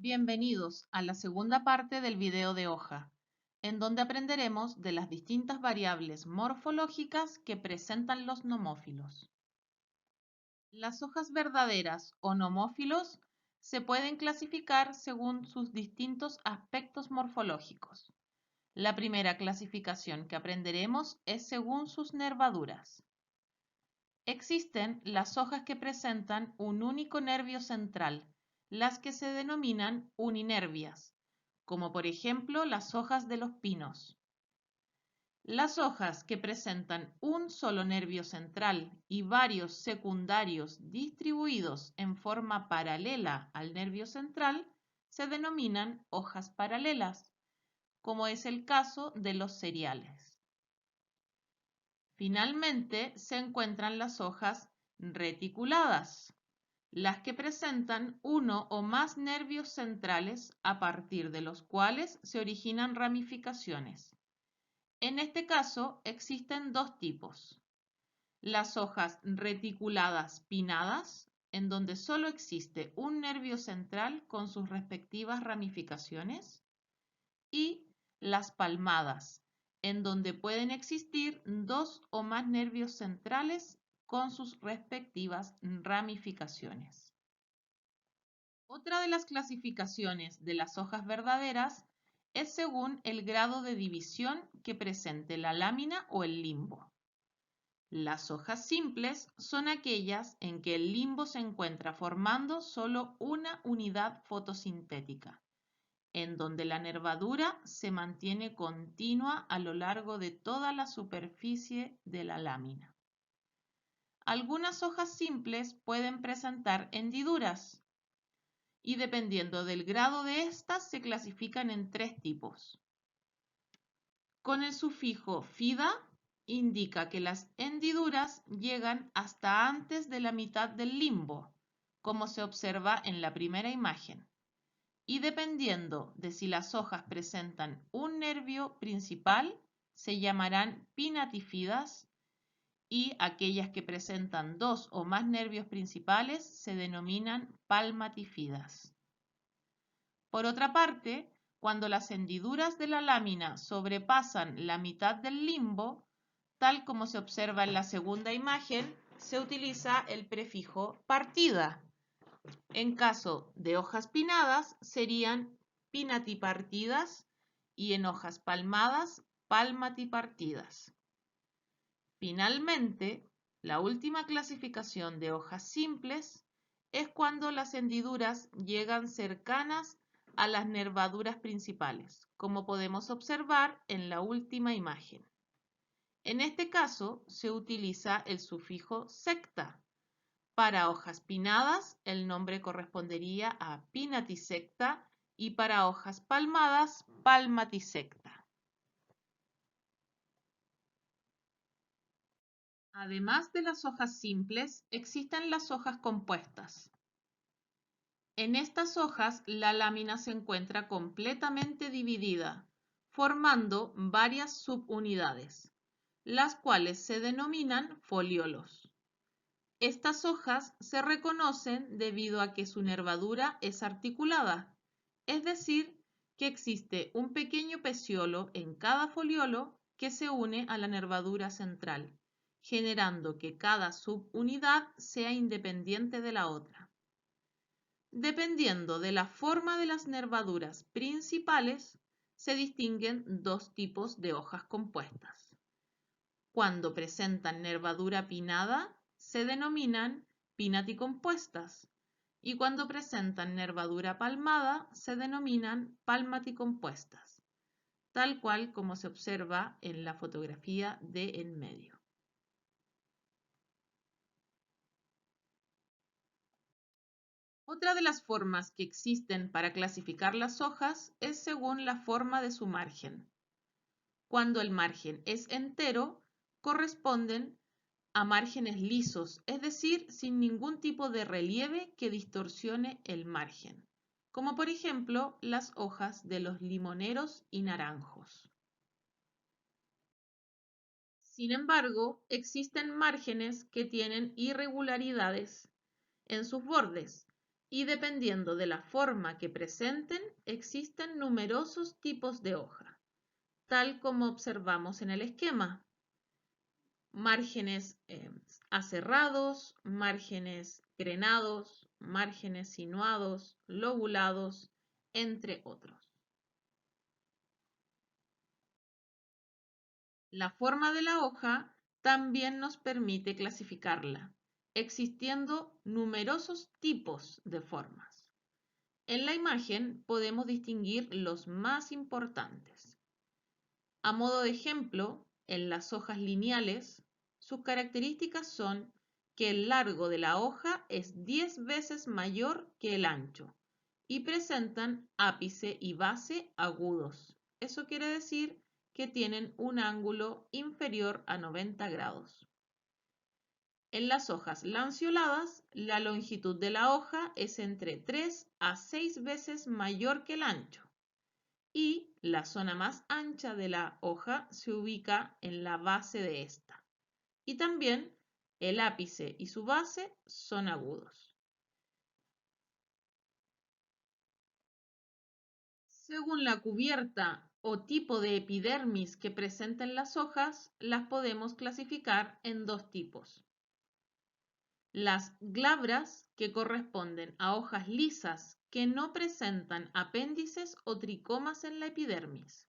Bienvenidos a la segunda parte del video de hoja, en donde aprenderemos de las distintas variables morfológicas que presentan los nomófilos. Las hojas verdaderas o nomófilos se pueden clasificar según sus distintos aspectos morfológicos. La primera clasificación que aprenderemos es según sus nervaduras. Existen las hojas que presentan un único nervio central, las que se denominan uninervias, como por ejemplo las hojas de los pinos. Las hojas que presentan un solo nervio central y varios secundarios distribuidos en forma paralela al nervio central se denominan hojas paralelas, como es el caso de los cereales. Finalmente se encuentran las hojas reticuladas, las que presentan uno o más nervios centrales a partir de los cuales se originan ramificaciones. En este caso existen dos tipos: las hojas reticuladas pinnadas, en donde solo existe un nervio central con sus respectivas ramificaciones, y las palmadas, en donde pueden existir dos o más nervios centrales con sus respectivas ramificaciones. Otra de las clasificaciones de las hojas verdaderas es según el grado de división que presente la lámina o el limbo. Las hojas simples son aquellas en que el limbo se encuentra formando solo una unidad fotosintética, en donde la nervadura se mantiene continua a lo largo de toda la superficie de la lámina. Algunas hojas simples pueden presentar hendiduras, y dependiendo del grado de estas se clasifican en tres tipos. Con el sufijo fida indica que las hendiduras llegan hasta antes de la mitad del limbo, como se observa en la primera imagen. Y dependiendo de si las hojas presentan un nervio principal, se llamarán pinnatífidas, y aquellas que presentan dos o más nervios principales se denominan palmatífidas. Por otra parte, cuando las hendiduras de la lámina sobrepasan la mitad del limbo, tal como se observa en la segunda imagen, se utiliza el prefijo partida. En caso de hojas pinnadas serían pinnatipartidas y en hojas palmadas palmatipartidas. Finalmente, la última clasificación de hojas simples es cuando las hendiduras llegan cercanas a las nervaduras principales, como podemos observar en la última imagen. En este caso se utiliza el sufijo secta. Para hojas pinnadas, el nombre correspondería a pinnatisecta, y para hojas palmadas, palmatisecta. Además de las hojas simples, existen las hojas compuestas. En estas hojas, la lámina se encuentra completamente dividida, formando varias subunidades, las cuales se denominan foliolos. Estas hojas se reconocen debido a que su nervadura es articulada, es decir, que existe un pequeño peciolo en cada foliolo que se une a la nervadura central, generando que cada subunidad sea independiente de la otra. Dependiendo de la forma de las nervaduras principales, se distinguen dos tipos de hojas compuestas. Cuando presentan nervadura pinnada, se denominan pinnaticompuestas, y cuando presentan nervadura palmada, se denominan palmaticompuestas, tal cual como se observa en la fotografía de en medio. Otra de las formas que existen para clasificar las hojas es según la forma de su margen. Cuando el margen es entero, corresponden a márgenes lisos, es decir, sin ningún tipo de relieve que distorsione el margen, como por ejemplo las hojas de los limoneros y naranjos. Sin embargo, existen márgenes que tienen irregularidades en sus bordes y dependiendo de la forma que presenten, existen numerosos tipos de hoja, tal como observamos en el esquema. Márgenes aserrados, márgenes crenados, márgenes sinuados, lobulados, entre otros. La forma de la hoja también nos permite clasificarla, existiendo numerosos tipos de formas. En la imagen podemos distinguir los más importantes. A modo de ejemplo, en las hojas lineales, sus características son que el largo de la hoja es 10 veces mayor que el ancho y presentan ápice y base agudos. Eso quiere decir que tienen un ángulo inferior a 90 grados. En las hojas lanceoladas, la longitud de la hoja es entre 3 a 6 veces mayor que el ancho y la zona más ancha de la hoja se ubica en la base de esta. Y también el ápice y su base son agudos. Según la cubierta o tipo de epidermis que presenten las hojas, las podemos clasificar en dos tipos. Las glabras, que corresponden a hojas lisas que no presentan apéndices o tricomas en la epidermis.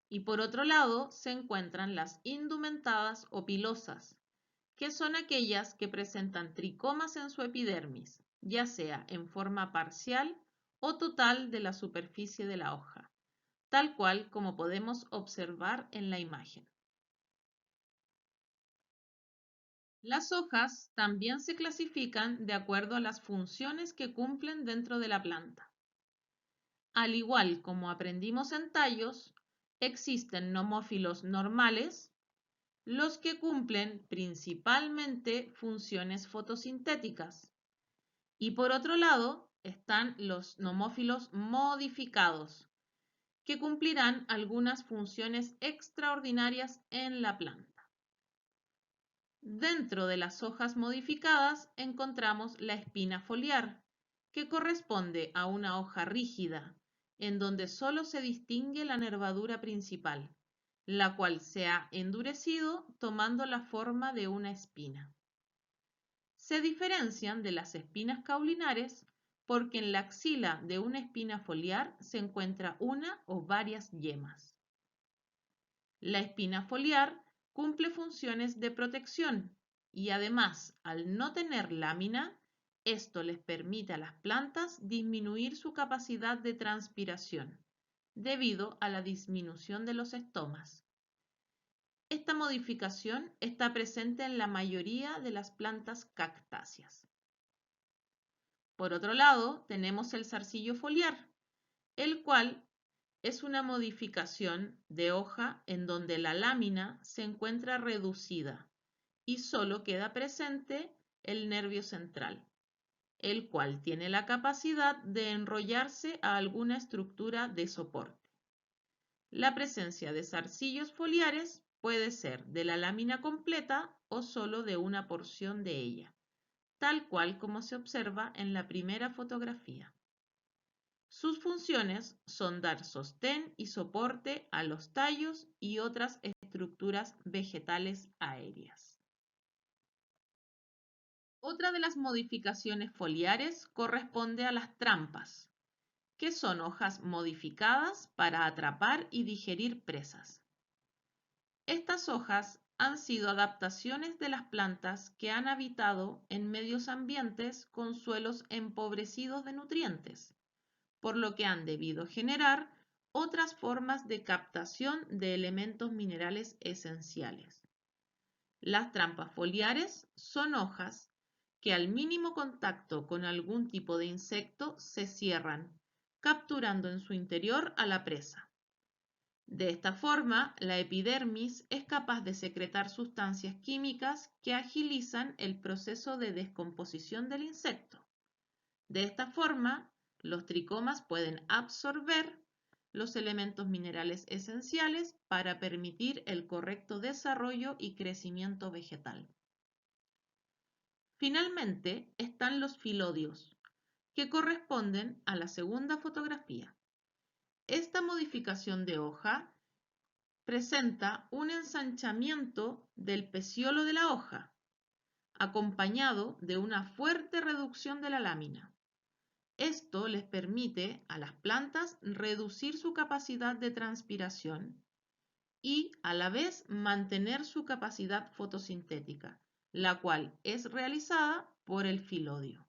Y por otro lado se encuentran las indumentadas o pilosas, que son aquellas que presentan tricomas en su epidermis, ya sea en forma parcial o total de la superficie de la hoja, tal cual como podemos observar en la imagen. Las hojas también se clasifican de acuerdo a las funciones que cumplen dentro de la planta. Al igual como aprendimos en tallos, existen nomófilos normales, los que cumplen principalmente funciones fotosintéticas. Y por otro lado están los nomófilos modificados, que cumplirán algunas funciones extraordinarias en la planta. Dentro de las hojas modificadas encontramos la espina foliar, que corresponde a una hoja rígida, en donde solo se distingue la nervadura principal, la cual se ha endurecido tomando la forma de una espina. Se diferencian de las espinas caulinares porque en la axila de una espina foliar se encuentra una o varias yemas. La espina foliar cumple funciones de protección y además, al no tener lámina, esto les permite a las plantas disminuir su capacidad de transpiración debido a la disminución de los estomas. Esta modificación está presente en la mayoría de las plantas cactáceas. Por otro lado, tenemos el zarcillo foliar, el cual es una modificación de hoja en donde la lámina se encuentra reducida y solo queda presente el nervio central, el cual tiene la capacidad de enrollarse a alguna estructura de soporte. La presencia de zarcillos foliares puede ser de la lámina completa o solo de una porción de ella, tal cual como se observa en la primera fotografía. Sus funciones son dar sostén y soporte a los tallos y otras estructuras vegetales aéreas. Otra de las modificaciones foliares corresponde a las trampas, que son hojas modificadas para atrapar y digerir presas. Estas hojas han sido adaptaciones de las plantas que han habitado en medios ambientes con suelos empobrecidos de nutrientes, por lo que han debido generar otras formas de captación de elementos minerales esenciales. Las trampas foliares son hojas que al mínimo contacto con algún tipo de insecto se cierran, capturando en su interior a la presa. De esta forma, la epidermis es capaz de secretar sustancias químicas que agilizan el proceso de descomposición del insecto. De esta forma, los tricomas pueden absorber los elementos minerales esenciales para permitir el correcto desarrollo y crecimiento vegetal. Finalmente están los filodios, que corresponden a la segunda fotografía. Esta modificación de hoja presenta un ensanchamiento del peciolo de la hoja, acompañado de una fuerte reducción de la lámina. Esto les permite a las plantas reducir su capacidad de transpiración y a la vez mantener su capacidad fotosintética, la cual es realizada por el filodio.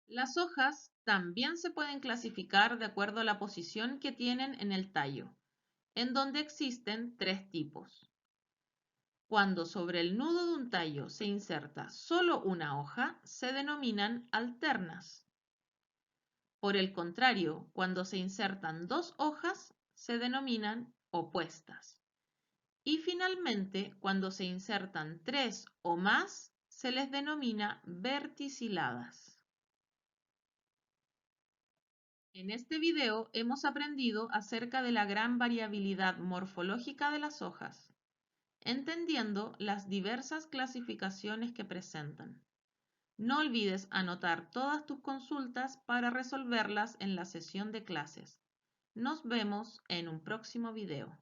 Las hojas también se pueden clasificar de acuerdo a la posición que tienen en el tallo, en donde existen tres tipos. Cuando sobre el nudo de un tallo se inserta solo una hoja, se denominan alternas. Por el contrario, cuando se insertan dos hojas, se denominan opuestas. Y finalmente, cuando se insertan tres o más, se les denomina verticiladas. En este video hemos aprendido acerca de la gran variabilidad morfológica de las hojas, entendiendo las diversas clasificaciones que presentan. No olvides anotar todas tus consultas para resolverlas en la sesión de clases. Nos vemos en un próximo video.